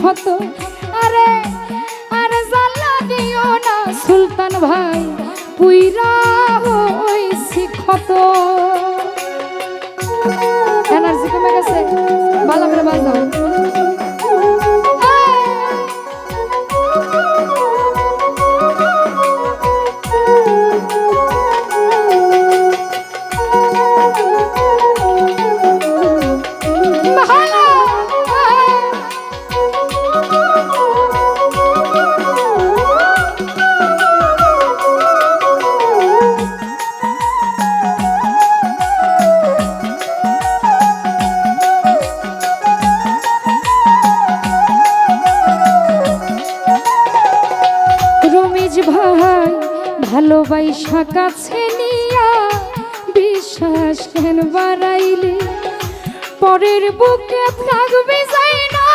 ক্ষত। আরে আরে জ্বালা দিও না সুলতান ভাই, পুইরা হইছি ক্ষত। এনার্জি কমে গেছে, ভালো করে বাজাও। ভাই ভালোবাসা কাছে নিয়া বিশ্বাস কেন বাড়াইলি, পরের বুকে থাকবি যাই না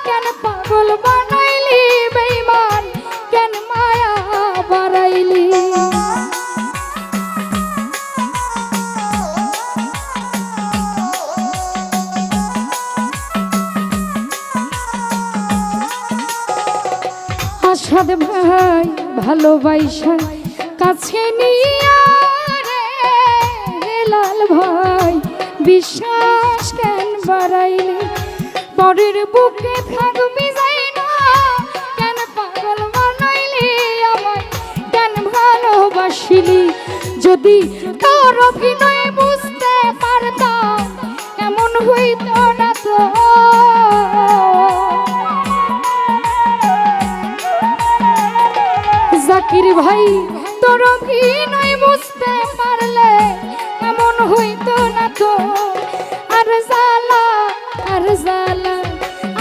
কেন পাগল বানাইলি, বেঈমান কেন মায়া বাড়াইলি। আসাদ ভাই ভালোবাসা কাছে নিয়া রে লাল ভাই বিশ্বাস কেন বাড়াইলি, পরের বুকে থাকবি যাই না কেন পাগল বানাইলি, আমায় কেন ভালোবাসিলি। যদি তোর অভিনয় বুঝতে পারতাম এমন হইতো না তো। জাকির ভাই তোর অভিনয় বুঝতে পারলে এমন হইতো না তো। আর জ্বালা আর জ্বালা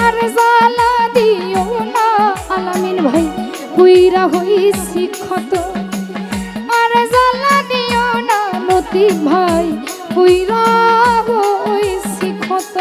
আর জ্বালা দিও না আলামিন ভাই, পুইরা হইছি ক্ষত। আর জ্বালা দিও না লতিফ ভাই, পুইরা হইছি ক্ষত।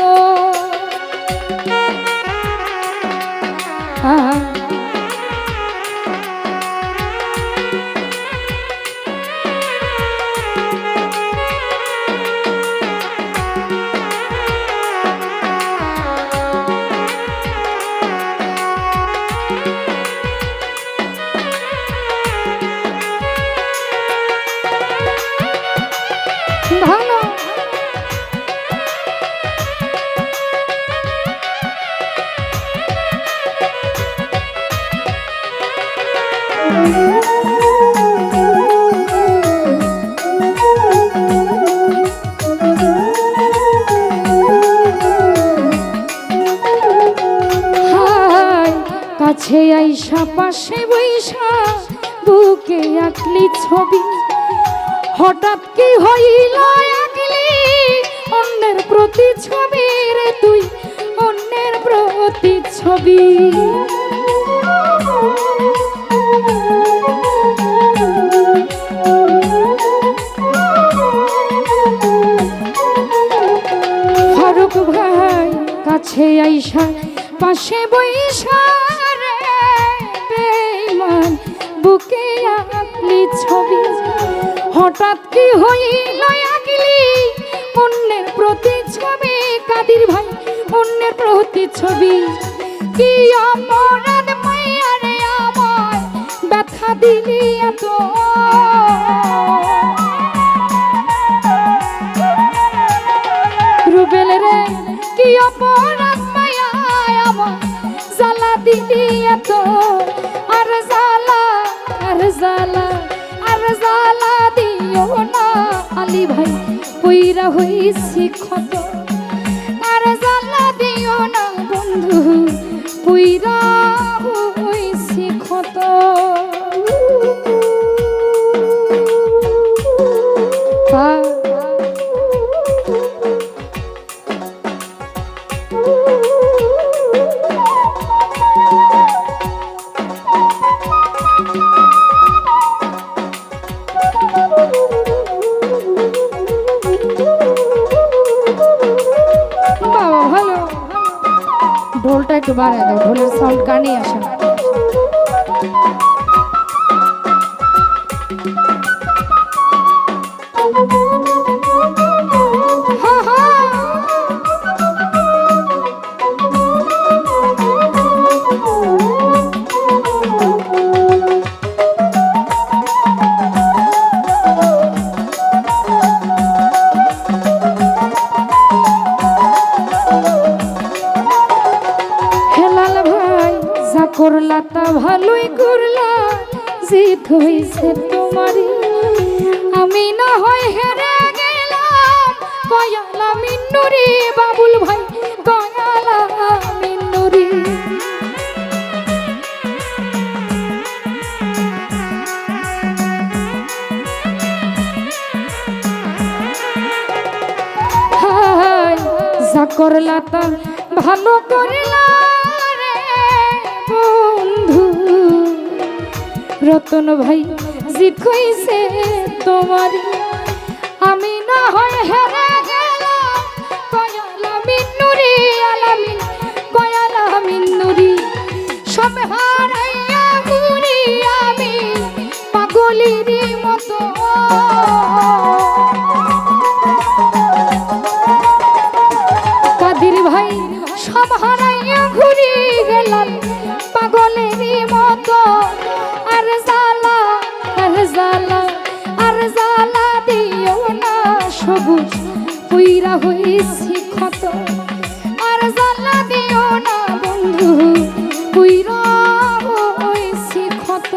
কাছে আইসা পাশে বৈশা বুকে আঁকলি ছবি, হঠাৎ কি হইল আঁকলি অন্যের প্রতি ছবি রে, তুই অন্যের প্রতি ছবি। ফারুক ভাই কাছে আইসা পাশে বৈশা বুকে আঁকলি ছবি, হঠাৎ কি হইল আঁকলি অন্যের প্রতি ছবি। কাদির ভাই অন্যের প্রতি ছবি, কি অপরাধ মাইয়া রে আমায় ব্যথা দিলি এত। রুবেল রে কি অপরাধ মাইয়া আমায় জ্বালা দিলি এত। আর জ্বালা আর জ্বালা আর জ্বালা দিও না আলী ভাই, পুইরা হইছি ক্ষত। আর জ্বালা দিও না বন্ধু, পুইরা হইছি ক্ষত। ঢোলটা একটু বাড়ায় দাও, ঢোলের সাউন্ড কানে আসে না। করলা তা ভালোই করলা, জিত হইছে তোমারই। আমি না হয় হেরে গেলাম, কয়ালা মিন্নুরি বাবুল ভাই, কয়ালা মিন্নুরি। যা করলা তা ভালো করলা রে বন্ধু, রতন ভাই জিত হইছে তোমারই। আমি না হয় হেরে গেলাম, কয়ালা মিন্নুরি আলামিন, কয়ালা মিন্নুরি। সব হারাইয়া ঘুরি আমি পাগলির মতো, কাদির ভাই সব হারাইয়া ঘুরি গেলাম পাগলের মতো। আর জ্বালা, আর জ্বালা, আর জ্বালা দিও না, সবুজ পুইরা হইছি ক্ষত। আর জ্বালা দিও না বন্ধু, পুইরা হইছি ক্ষত।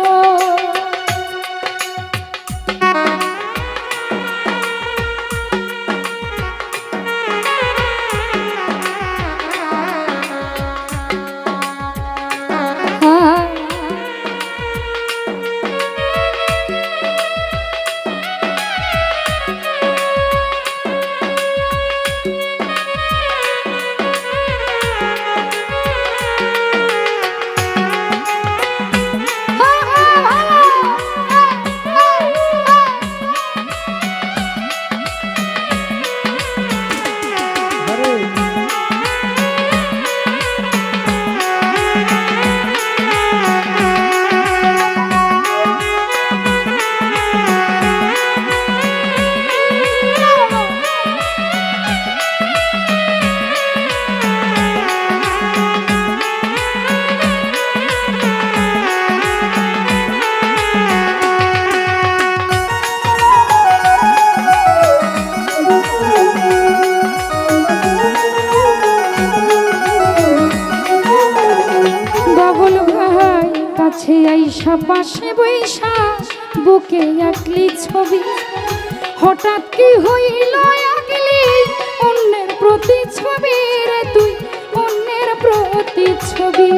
আইসা পাশে বৈশা বুকে আঁকলি ছবি, হঠাৎ কি হইল আঁকলি অন্যের প্রতি ছবি রে তুই, অন্যের প্রতি ছবি।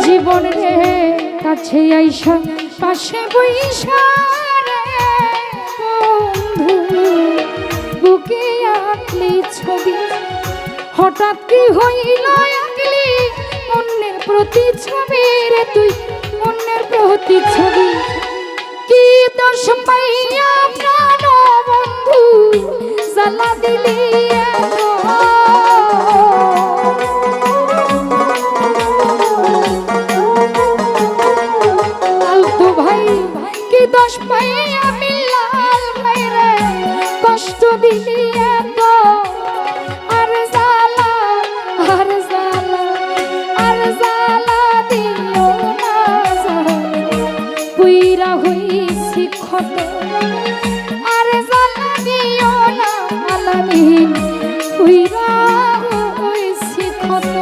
জীবন রে কাছে আইসা পাশে বৈশা বুকে আঁকলি ছবি, হঠাৎ কি হইল আঁকলি অন্যের প্রতি ছবি রে তুই, অন্যের প্রতি ছবি। কি দোষ পাইয়া প্রাণ বন্ধু জ্বালা দিলি আলতু ভাই, কি দোষ পাইয়া মিলাল ভাই রে কষ্ট দিলি এত। আর জ্বালা, আর জ্বালা, আর জ্বালা দিও না, পুইরা হইছি ক্ষত। আর জ্বালা দিও না আলামিন, পুইরা হইছি ক্ষত।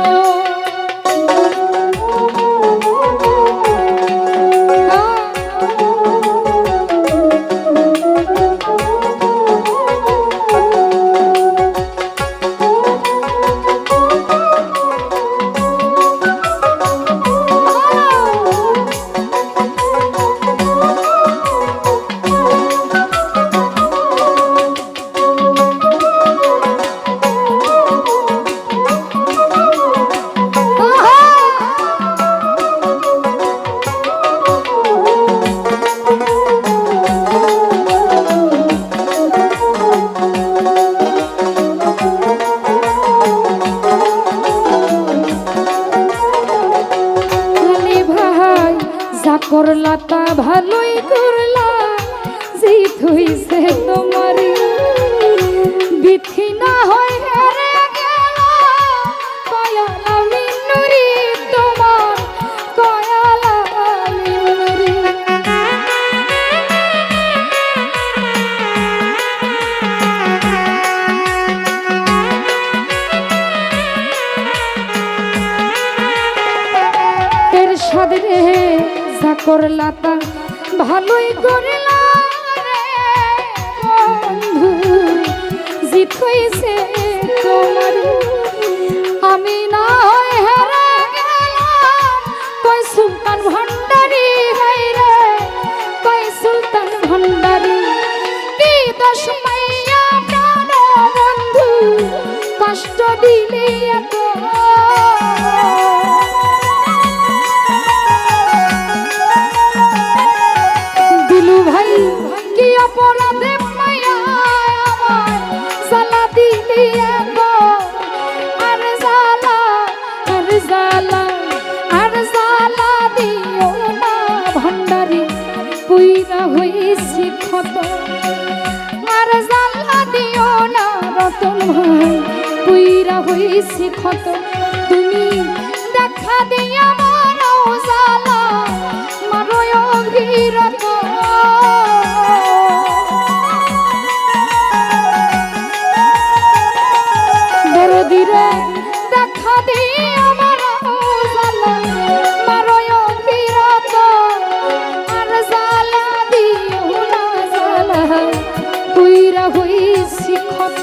করলা তা ভালোই করলা, জিত হইছে তোমারই। বিথি না হয় হেরে গেল, কয়ালা মিন্নুরি তোমার, কয়ালা মিন্নুরি। করলা তা ভালোই করলা রে বন্ধু, জিত হইছে তোমার। আমি না হয় হারা গেলাম, কই সুলতান ভান্ডারি হায়রে, কই সুলতান ভান্ডারি। কি দোষ মাইয়া প্রাণ বন্ধু, কষ্ট দিলে এত। দিলু ভাই কি অপরাধে মাইয়া আমার জ্বালা দিলি এত। আর জ্বালা আর জ্বালা আর জ্বালা দিও না ভান্ডারি, পুইরা হইছি ক্ষত। আর জ্বালা দিও না রতন ভাই, পুইরা হইছি ক্ষত। তুমি দেখা দিয়া মারো জ্বালা, মারো অভিরত। দরদিরে দেখা দিয়া মারো জ্বালা, মারো অভিরত। আর জ্বালা দিও না জ্বালা, পুইরা হইছি ক্ষত।